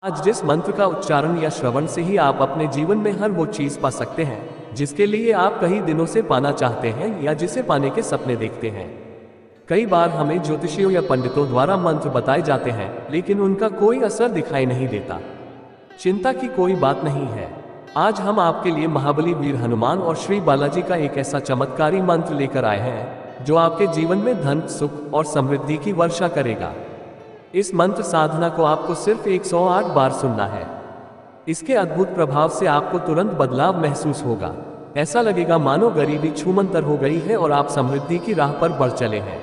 आज जिस मंत्र का उच्चारण या श्रवण से ही आप अपने जीवन में हर वो चीज पा सकते हैं जिसके लिए आप कई दिनों से पाना चाहते हैं या जिसे पाने के सपने देखते हैं। कई बार हमें ज्योतिषियों या पंडितों द्वारा मंत्र बताए जाते हैं, लेकिन उनका कोई असर दिखाई नहीं देता। चिंता की कोई बात नहीं है। आज हम आपके लिए महाबली वीर हनुमान और श्री बालाजी का एक ऐसा चमत्कारी मंत्र लेकर आए हैं जो आपके जीवन में धन, सुख और समृद्धि की वर्षा करेगा। इस मंत्र साधना को आपको सिर्फ 108 बार सुनना है। इसके अद्भुत प्रभाव से आपको तुरंत बदलाव महसूस होगा। ऐसा लगेगा मानो गरीबी छूमंतर हो गई है और आप समृद्धि की राह पर बढ़ चले हैं।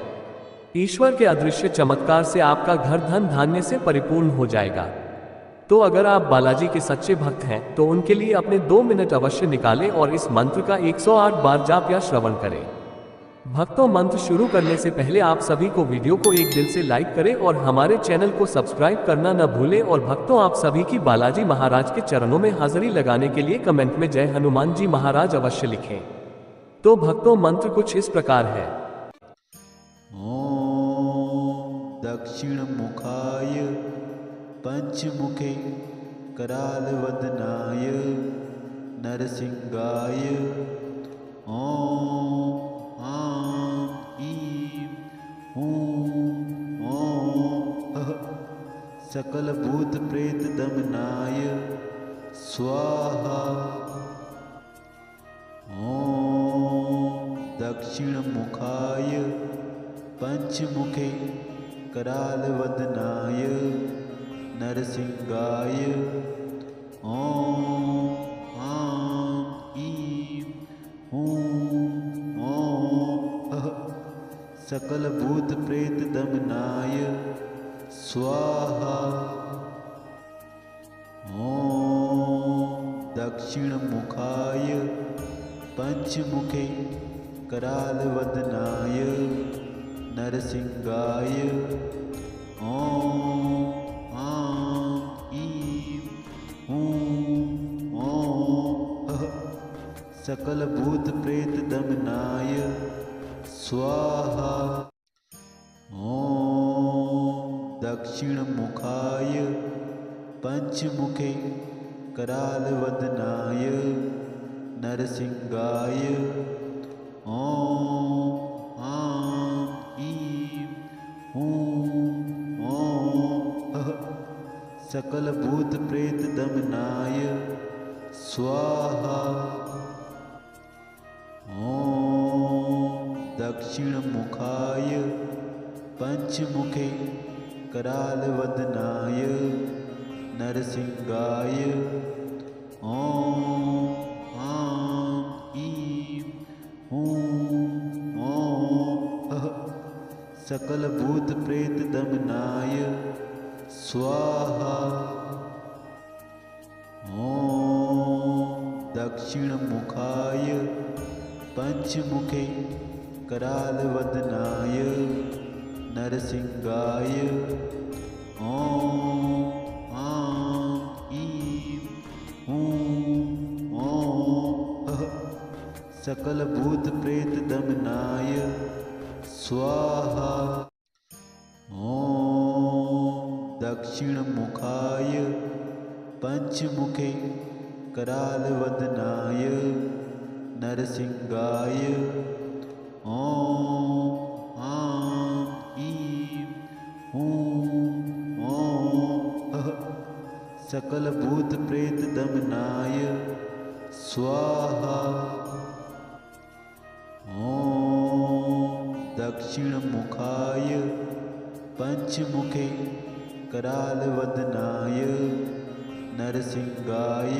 ईश्वर के अदृश्य चमत्कार से आपका घर धन धान्य से परिपूर्ण हो जाएगा। तो अगर आप बालाजी के सच्चे भक्त हैं तो उनके लिए अपने 2 मिनट अवश्य निकालें और इस मंत्र का 108 बार जाप या श्रवण करें। भक्तों, मंत्र शुरू करने से पहले आप सभी को वीडियो को एक दिल से लाइक करें और हमारे चैनल को सब्सक्राइब करना न भूलें। और भक्तों, आप सभी की बालाजी महाराज के चरणों में हाजिरी लगाने के लिए कमेंट में जय हनुमान जी महाराज अवश्य लिखें। तो भक्तों, मंत्र कुछ इस प्रकार है। ओम दक्षिण मुखाय पंचमुखे कराल वदनाय नरसिंहाय ओम सकल भूत प्रेत दमनाय स्वाहा। ओम दक्षिण मुखाय पंचमुखे कराल वदनाय नरसिंहाय ओम सकल भूत प्रेत दमनाय स्वाहा। ओम दक्षिण मुखाय पंचमुखे कराल वदनाय नरसिंहाय ओम सकल भूत प्रेत दमनाय स्वाहा। ओम दक्षिण मुखाय पंचमुखे कराल वदनाय नरसिंहाय ओम सकल भूत प्रेत दमनाय स्वाहा। ओम दक्षिण मुखाय पंचमुखे कराल वदनाय नरसिंहाय ओम सकल भूत प्रेत दमनाय स्वाहा। ओम दक्षिण मुखाय पंचमुखे कराल वदनाय नरसिंहाय ओम सकल भूत प्रेत दमनाय स्वाहा। ओम दक्षिण मुखाय पंचमुखे कराल वदनाय नरसिंहाय ओम सकल भूत प्रेत दमनाय स्वाहा। ओम दक्षिण मुखाय पंचमुखे कराल वदनाय नरसिंहाय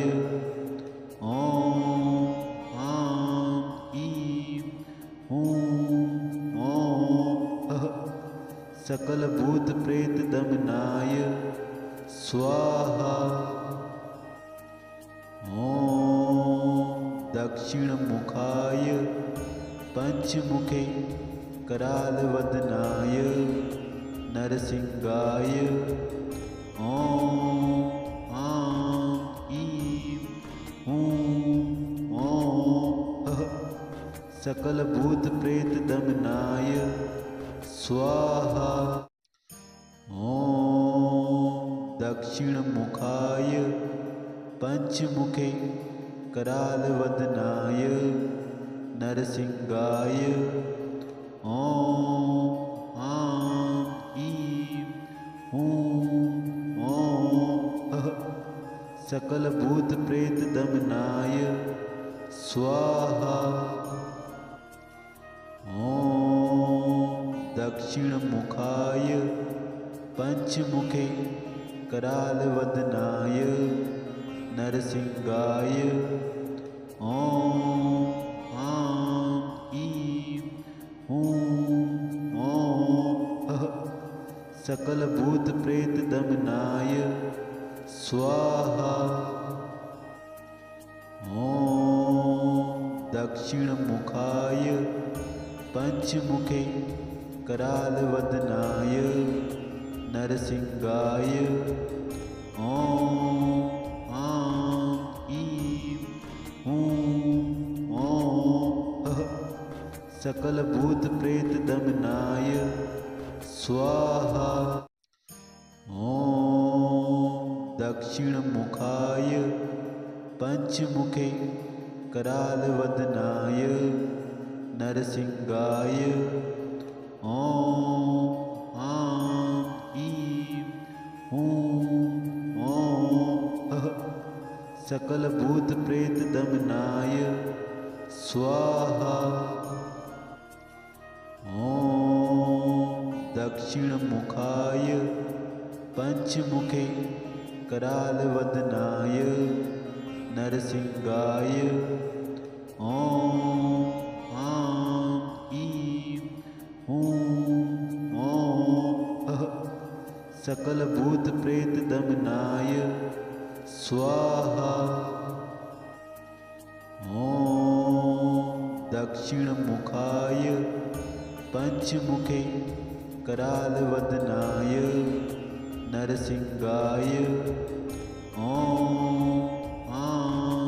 ओम सकल भूत प्रेत दमनाय स्वाहा। ओम दक्षिण मुखाय पंचमुखे कराल वदनाय नरसिंहाय ओम सकल भूत प्रेत दमनाय स्वाहा। ओम दक्षिण दक्षिणमुखाय पञ्चमुखे करालवदनाय नरसिंहाय ॐ आं ईं हूं ॐ सकलभूतप्रेतदमनाय स्वाहा ॐ दक्षिणमुखाय पञ्चमुखे करालवदनाय नरसिंहाय ॐ आं ईं हूं ॐ सकलभूतप्रेतदमनाय स्वाहा ॐ दक्षिणमुखाय पञ्चमुखे करालवदनाय नरसिंहाय ॐ आं ईं हूं ॐ सकलभूतप्रेतदमनाय स्वाहा ॐ दक्षिणमुखाय पञ्चमुखे करालवदनाय नरसिंहाय ॐ आं ईं हूं ॐ सकलभूतप्रेतदमनाय स्वाहा ॐ दक्षिणमुखाय पञ्चमुखे करालवदनाय नरसिंहाय ॐ आं ईं हूं ॐ सकलभूतप्रेतदमनाय स्वाहा ॐ दक्षिणमुखाय पञ्चमुखे करालवदनाय नरसिंहाय ॐ आं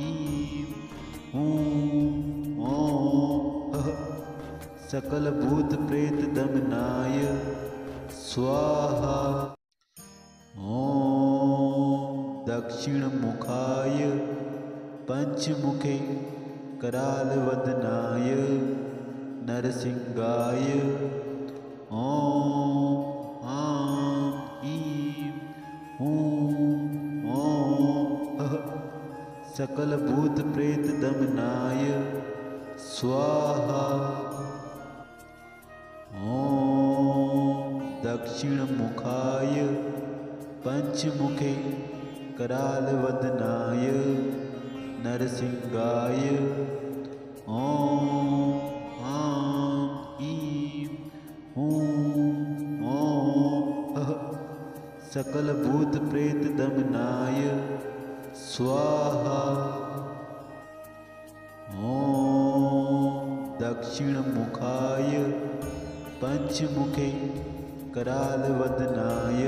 ईं हूं ॐ सकलभूतप्रेतदमनाय स्वाहा ॐ दक्षिणमुखाय पञ्चमुखे करालवदनाय नरसिंहाय ॐ आं ईं हूं ॐ सकलभूतप्रेतदमनाय स्वाहा ॐ दक्षिणमुखाय पञ्चमुखे करालवदनाय नरसिंहाय ॐ आं ईं हूं ॐ सकलभूतप्रेतदमनाय स्वाहा ॐ दक्षिणमुखाय पञ्चमुखे करालवदनाय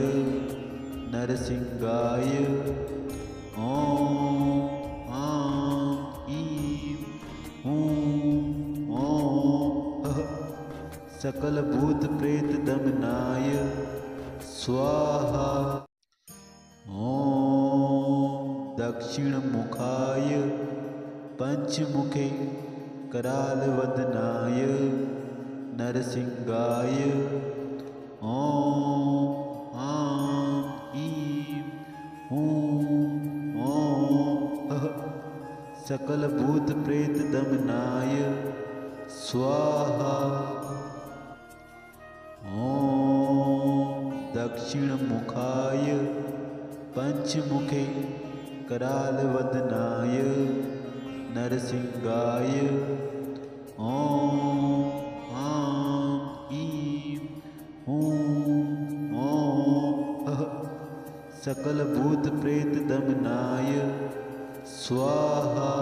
नरसिंहाय ॐ आं ईं हूं ॐ सकलभूतप्रेतदमनाय स्वाहा ॐ दक्षिणमुखाय पञ्चमुखे करालवदनाय नरसिंहाय ॐ आं ईं हूं ॐ सकलभूतप्रेतदमनाय स्वाहा ॐ दक्षिणमुखाय पञ्चमुखे करालवदनाय नरसिंहाय ॐ आं ईं हूं ॐ सकलभूतप्रेतदमनाय स्वाहा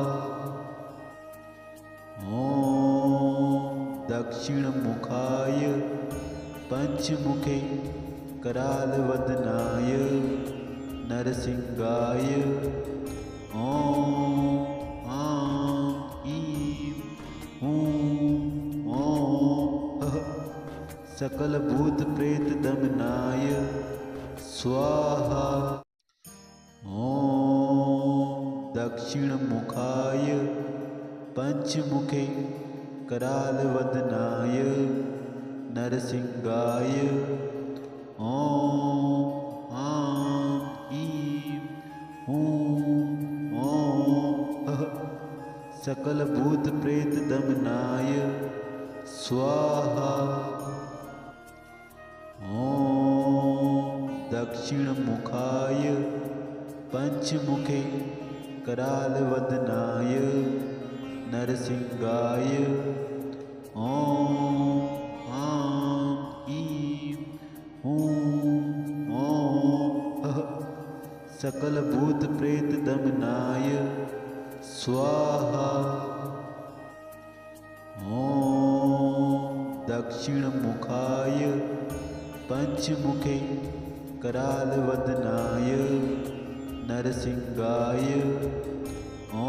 ॐ दक्षिणमुखाय पञ्चमुखे करालवदनाय नरसिंहाय ॐ आं ईं हूं ॐ सकलभूतप्रेतदमनाय स्वाहा। ॐ दक्षिणमुखाय पञ्चमुखे करालवदनाय नरसिंहाय ॐ आं ईं हूं ॐ सकलभूतप्रेतदमनाय स्वाहा। ॐ दक्षिणमुखाय पञ्चमुखे करालवदनाय नरसिंहाय ॐ आं ईं हूं ॐ सकलभूतप्रेतदमनाय स्वाहा। ॐ दक्षिणमुखाय पञ्चमुखे करालवदनाय नरसिंहाय ॐ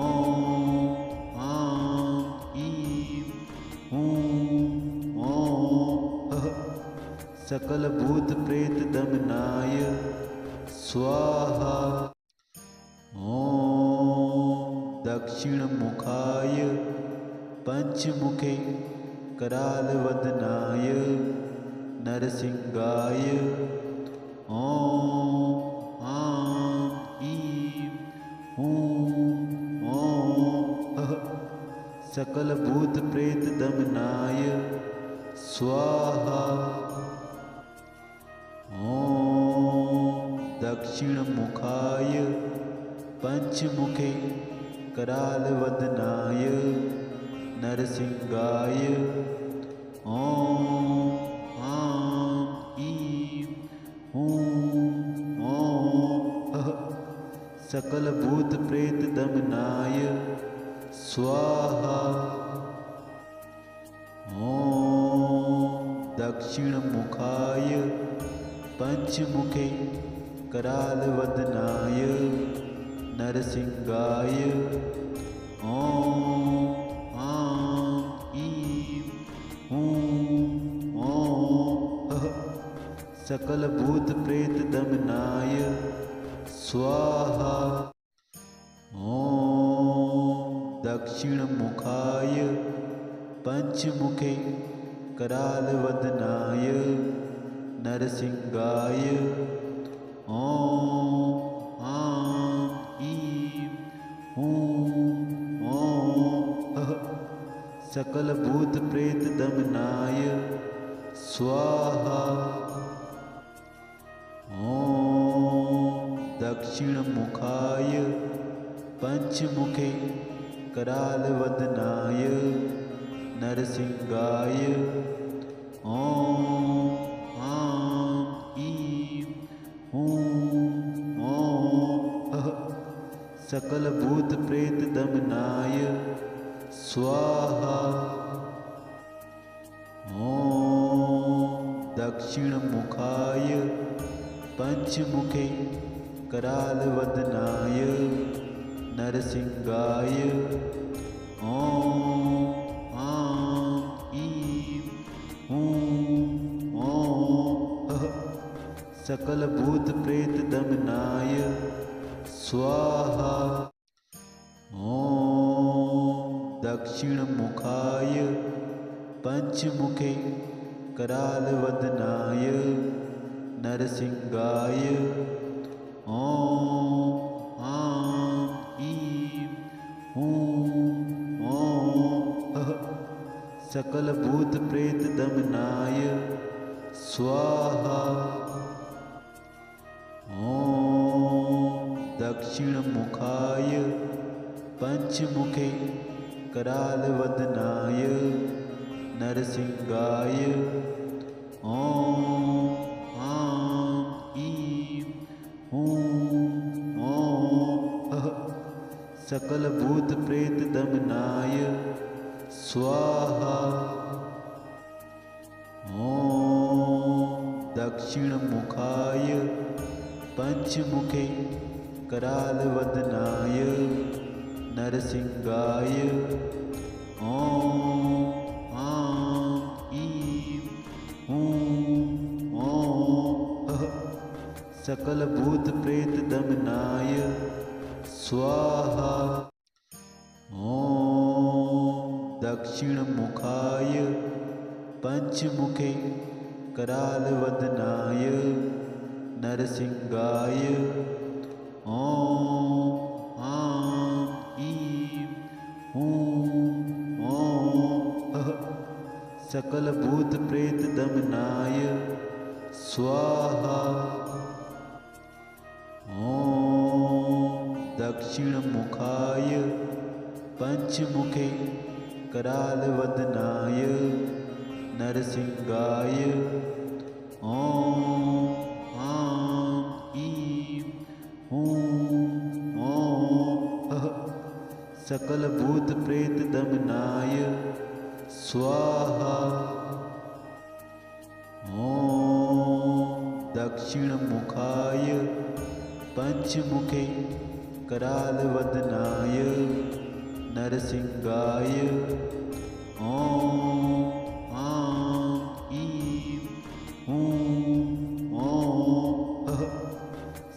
आं ईं हूं ॐ सकलभूतप्रेतदमनाय स्वाहा। ॐ दक्षिणमुखाय पञ्चमुखे करालवदनाय नरसिंहाय ॐ आं ईं हूं ॐ सकलभूतप्रेतदमनाय स्वाहा। ॐ दक्षिणमुखाय पञ्चमुखे करालवदनाय नरसिंहाय ॐ आं ईं हूं ॐ सकलभूतप्रेतदमनाय स्वाहा। ॐ दक्षिणमुखाय पञ्चमुखे करालवदनाय नरसिंहाय ॐ आं ईं हूं ॐ सकलभूतप्रेतदमनाय स्वाहा। ॐ दक्षिणमुखाय पञ्चमुखे करालवदनाय नरसिंहाय ॐ आं ईं हूं ॐ सकलभूतप्रेतदमनाय स्वाहा। ॐ दक्षिणमुखाय पञ्चमुखे करालवदनाय नरसिंहाय ॐ आं ईं हूं ॐ सकलभूतप्रेतदमनाय स्वाहा। ॐ दक्षिणमुखाय पञ्चमुखे करालवदनाय नरसिंहाय ॐ आं ईं हूं ॐ सकलभूतप्रेतदमनाय स्वाहा। ॐ दक्षिणमुखाय पञ्चमुखे करालवदनाय नरसिंहाय ॐ आं ईं हूं ॐ सकलभूतप्रेतदमनाय स्वाहा। ॐ दक्षिणमुखाय पञ्चमुखे करालवदनाय नरसिंहाय ॐ आं ईं हूं ॐ सकलभूतप्रेतदमनाय स्वाहा। ॐ दक्षिणमुखाय पञ्चमुखे करालवदनाय नरसिंहाय ॐ आं ईं हूं ॐ सकलभूतप्रेतदमनाय स्वाहा ॐ दक्षिणमुखाय पंचमुखे करालवदनाय नरसिंहाय ॐ आं ईं हूं ॐ सकलभूतप्रेतदमनाय स्वाहा ॐ दक्षिणमुखाय पंचमुखे करालवदनाय नरसिंहाय ॐ आं ईं हूं ॐ सकलभूतप्रेतदमनाय स्वाहा ॐ दक्षिणमुखाय पंचमुखे करालवदनाय नरसिंहाय ॐ आं ईं हूं ॐ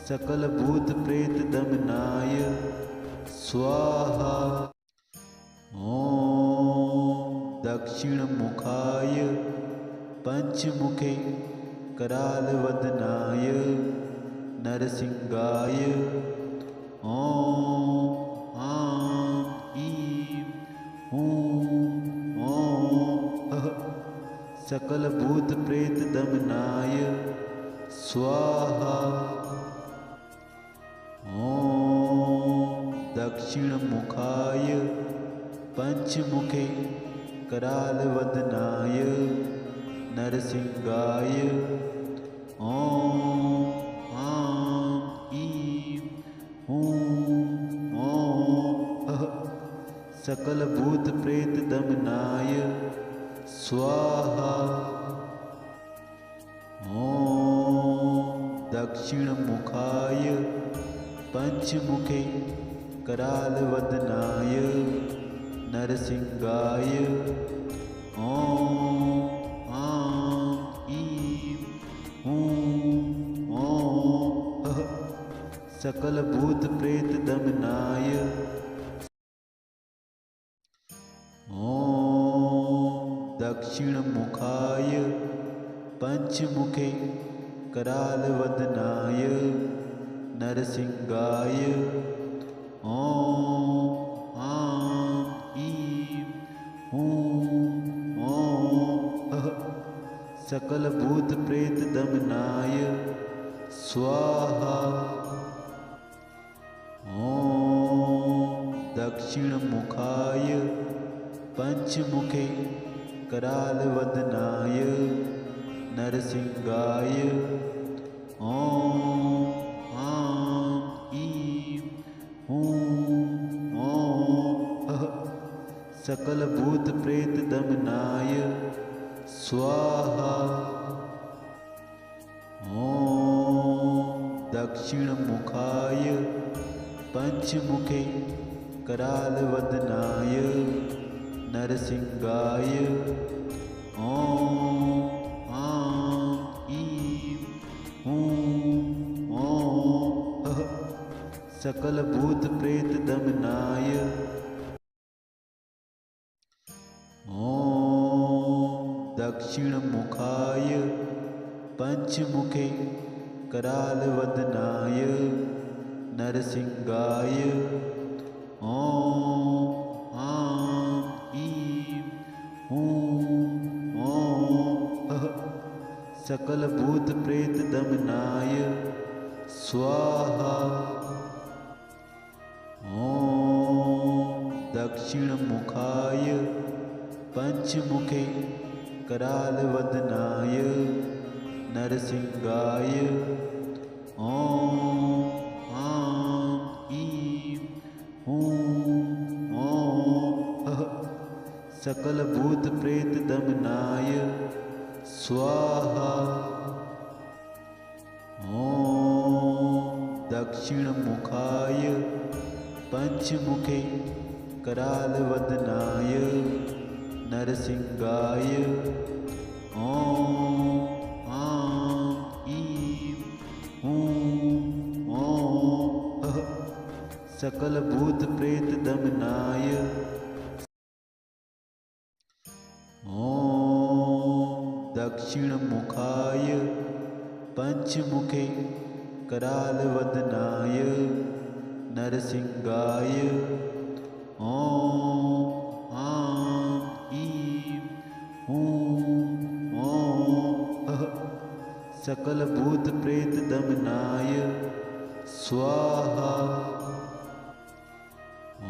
सकलभूतप्रेतदमनाय स्वाहा ॐ दक्षिणमुखाय पंचमुखे करालवदनाय नरसिंहाय ॐ आं ईं हूं ॐ सकलभूतप्रेतदमनाय स्वाहा ॐ दक्षिणमुखाय पंचमुखे करालवदनाय नरसिंहाय ॐ आं ईं हूं ॐ सकलभूतप्रेतदमनाय स्वाहा ॐ दक्षिणमुखाय पंचमुखे करालवदनाय नरसिंहाय ॐ आं ईं हूं ॐ सकलभूतप्रेतदमनाय ॐ दक्षिणमुखाय पंचमुखे करालवदनाय नरसिंहाय ॐ आं ईं हूं ॐ सकलभूतप्रेतदमनाय स्वाहा ॐ दक्षिणमुखाय पंचमुखे करालवदनाय नरसिंहाय ॐ आं ईं हूं ॐ सकलभूतप्रेतदमनाय स्वाहा ॐ दक्षिणमुखाय पंचमुखे करालवदनाय नरसिंहाय ॐ आं ईं हूं ॐ सकलभूतप्रेतदमनाय ॐ दक्षिणमुखाय पंचमुखे करालवदनाय नरसिंहाय ॐ आं ईं हूं ॐ सकलभूतप्रेतदमनाय स्वाहा ॐ दक्षिणमुखाय पंचमुखे करालवदनाय नरसिंहाय ॐ आं ईं हूं ॐ सकलभूतप्रेतदमनाय स्वाहा ॐ दक्षिणमुखाय पंचमुखे करालवदनाय नरसिंहाय ॐ आं ईं हूं ॐ सकल भूत प्रेत दमनाय ओम दक्षिण मुखाय पंचमुखे करालवदनाय नरसिंहाय ओम आं ईं हूं ओम सकल भूत प्रेत दमनाय स्वाहा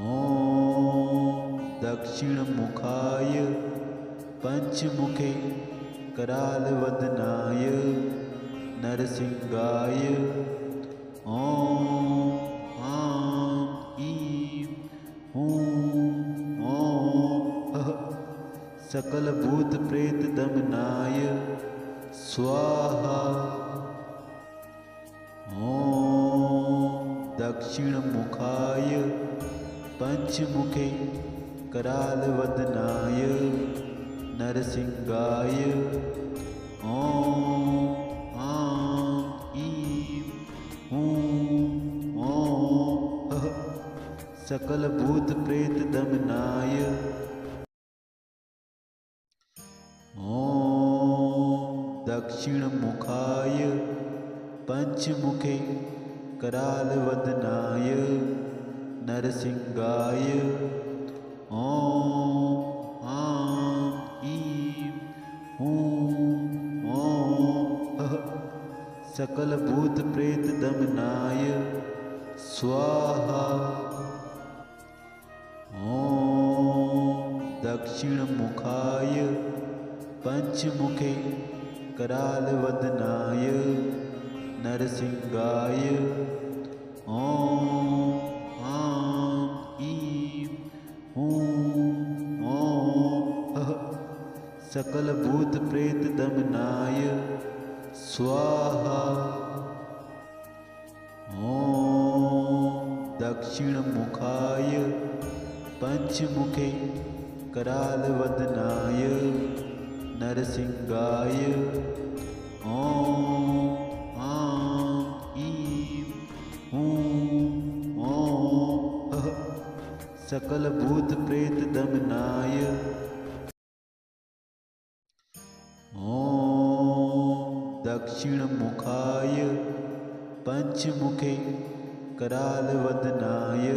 ओम दक्षिण मुखाय पंचमुखे करालवदनाय नरसिंहाय ओम आं ईं हूं ओम सकल भूत प्रेत दमनाय स्वाहा ओम दक्षिण मुखाय पंचमुखे करालवदनाय नरसिंहाय ओम आं ईं हूं ओम सकल भूत प्रेत दमनाय ओम दक्षिण मुखाय पंचमुखे करालवदनाय नरसिंहाय ओम आं ईं हूं ओम सकल भूत प्रेत दमनाय स्वाहा ओम दक्षिण मुखाय पंचमुखे करालवदनाय नरसिंहाय ओम आं ईं हूं ओम सकल भूत प्रेत दमनाय स्वाहा ओम दक्षिण मुखाय पंचमुखे करालवदनाय नरसिंहाय ओम आं ईं हूं ओम सकल भूत प्रेत दमनाय ओम दक्षिण मुखाय पंचमुखे करालवदनाय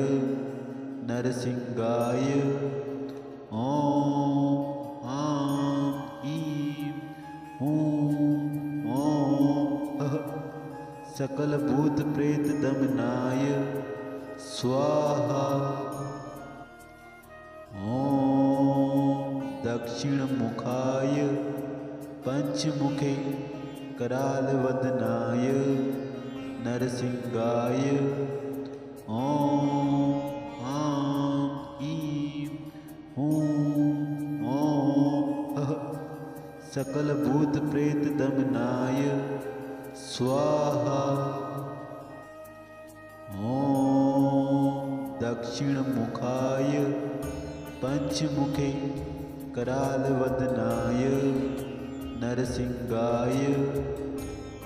नरसिंहाय ओम आं ईं हूं ओम सकल भूत प्रेत दमनाय स्वाहा ओम दक्षिण मुखाय पंचमुखे करालवदनाय नरसिंहाय ओम आं ईं हूं ओम सकल भूत प्रेत दमनाय स्वाहा ओम दक्षिण मुखाय पंचमुखे करालवदनाय नरसिंहाय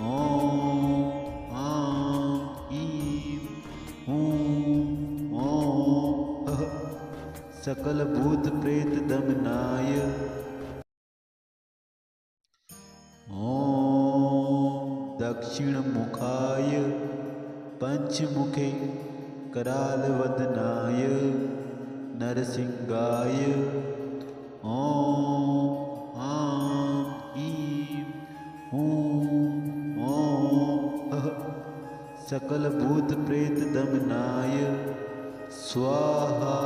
ओम आं ईं हूं ओम सकल भूत प्रेत दमनाय ओम दक्षिण मुखाय पंचमुखे करालवदनाय नरसिंहाय ओम आं ईं हूं ओम सकल भूत प्रेत दमनाय स्वाहा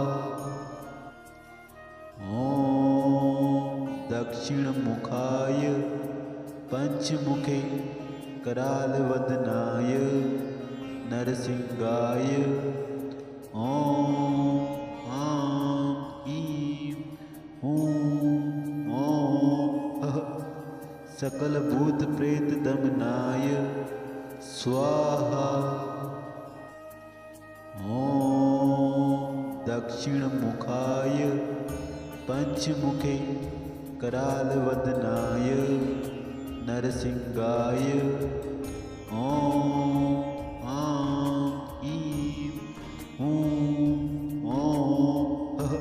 ओम दक्षिण मुखाय पंचमुखे करालवदनाय नरसिंहाय ओम आं ईं हूं ओम सकल भूत प्रेत दमनाय स्वाहा ओम दक्षिण मुखाय पंचमुखे करालवदनाय नरसिंहाय ओम आं ईं हूँ ओम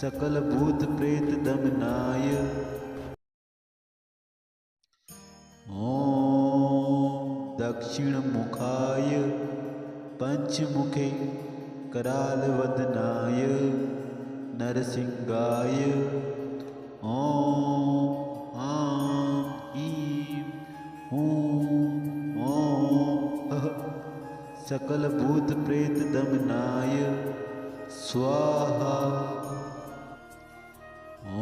सकल भूत प्रेत दमनाय ओम दक्षिण मुखाय पंचमुखे करालवदनाय नरसिंहाय ओम आं ईं हूँ ओम सकल भूत प्रेत दमनाय स्वाहा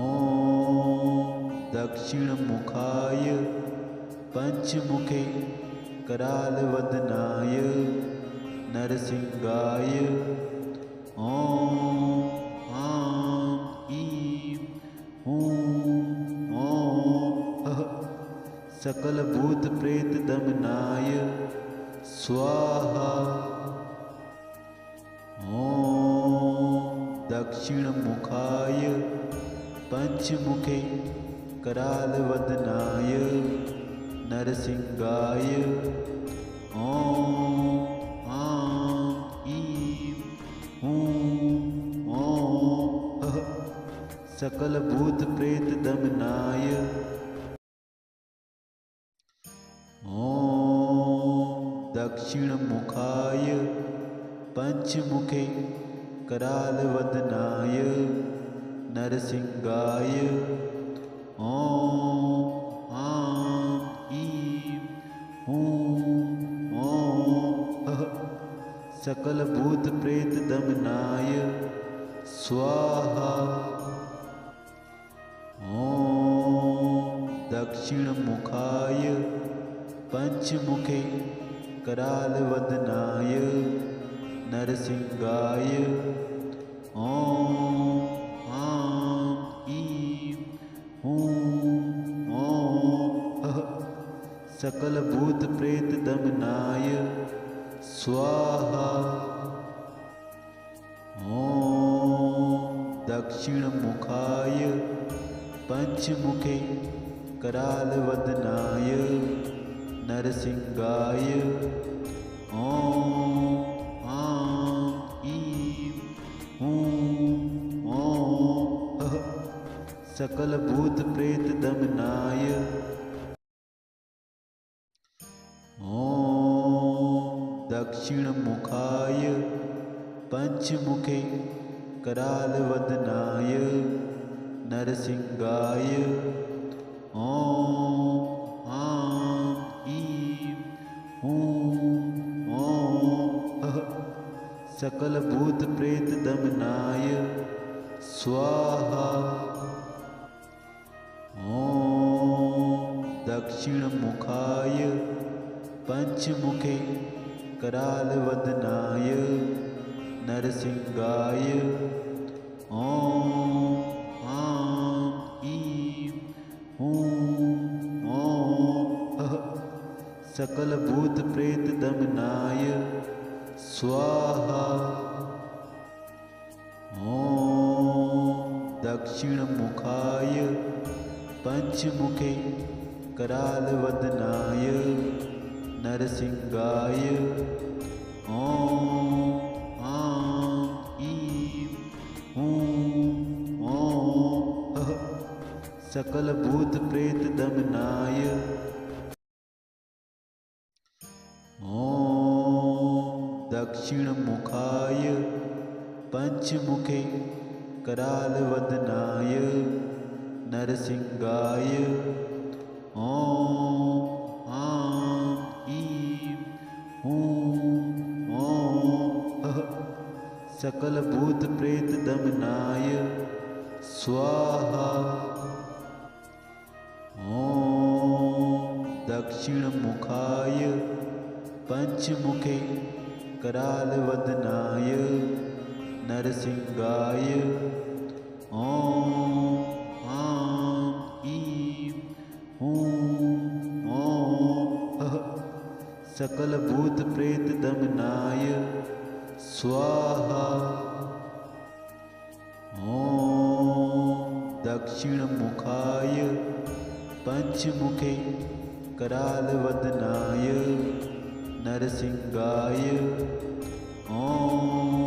ओम दक्षिण मुखाय पंचमुखे करालवदनाय नरसिंहाय ओम आं ईं हूँ ओम सकल भूत प्रेत दमनाय स्वाहा ओम दक्षिण मुखाय पंचमुखे करालवदनाय नरसिंहाय ओम आं ईं हूँ ओम सकल भूत प्रेत दमनाय ओम दक्षिण मुखाय पंचमुखे करालवदनाय नरसिंहाय ओम आं ईं हूँ ओम सकल भूत प्रेत दमनाय स्वाहा ओम दक्षिण मुखाय पंचमुखे करालवदनाय नरसिंहाय ओम आं ईं हूँ ओम सकल भूत प्रेत दमनाय स्वाहा ओम दक्षिण मुखाय पंचमुखे करालवदनाय नरसिंहाय ओम आं ईं हूँ ओम सकल भूत प्रेत दमनाय ओम दक्षिण मुखाय पंचमुखे करालवदनाय नरसिंहाय ओम आं ईं हूँ ओम सकल भूत प्रेत दमनाय स्वाहा ओम दक्षिण मुखाय पंचमुखे करालवदनाय नरसिंहाय ओम आं ईं हूँ ओम सकल भूत प्रेत दमनाय स्वाहा ओम दक्षिण मुखाय पंचमुखे करालवदनाय नरसिंहाय ओम आं ईं हूँ ओम सकल भूत प्रेत दमनाय ओम दक्षिण मुखाय पंचमुखे करालवदनाय नरसिंहाय ओम आं ईं हूँ ओम सकल भूत प्रेत दमनाय स्वाहा ओम दक्षिण मुखाय पंचमुखे करालवदनाय नरसिंहाय ओम आं ईं हूँ ओम सकल भूत प्रेत दमनाय स्वाहा ओम दक्षिण मुखाय पंचमुखे करालवदनाय नरसिंहाय ओम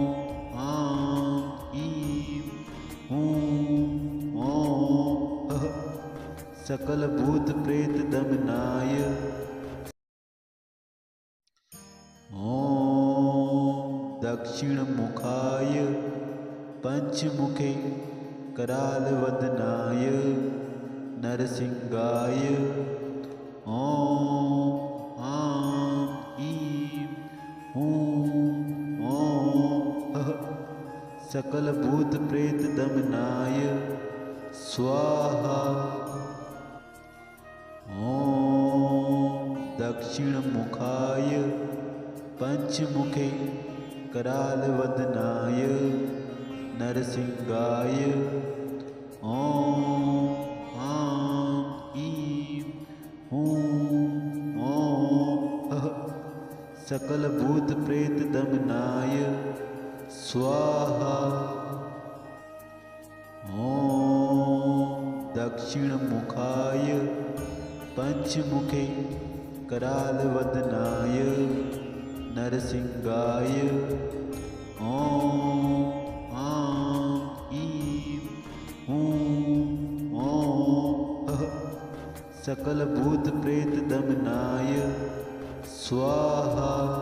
सकलभूत प्रेत दमनाय ॐ दक्षिणमुखाय पंचमुखे करालवदनाय नरसिंहाय ॐ आं ईं हूं ॐ सकलभूत प्रेत दमनाय स्वाहा ॐ दक्षिणमुखाय पंचमुखे करालवदनाय नरसिंहाय ॐ आं ईं हूं ॐ सकलभूत प्रेत दमनाय स्वाहा ॐ दक्षिणमुखाय पंचमुखे करालवदनाय नरसिंहाय ॐ आं ईं हूं ॐ सकलभूत प्रेत दमनाय स्वाहा।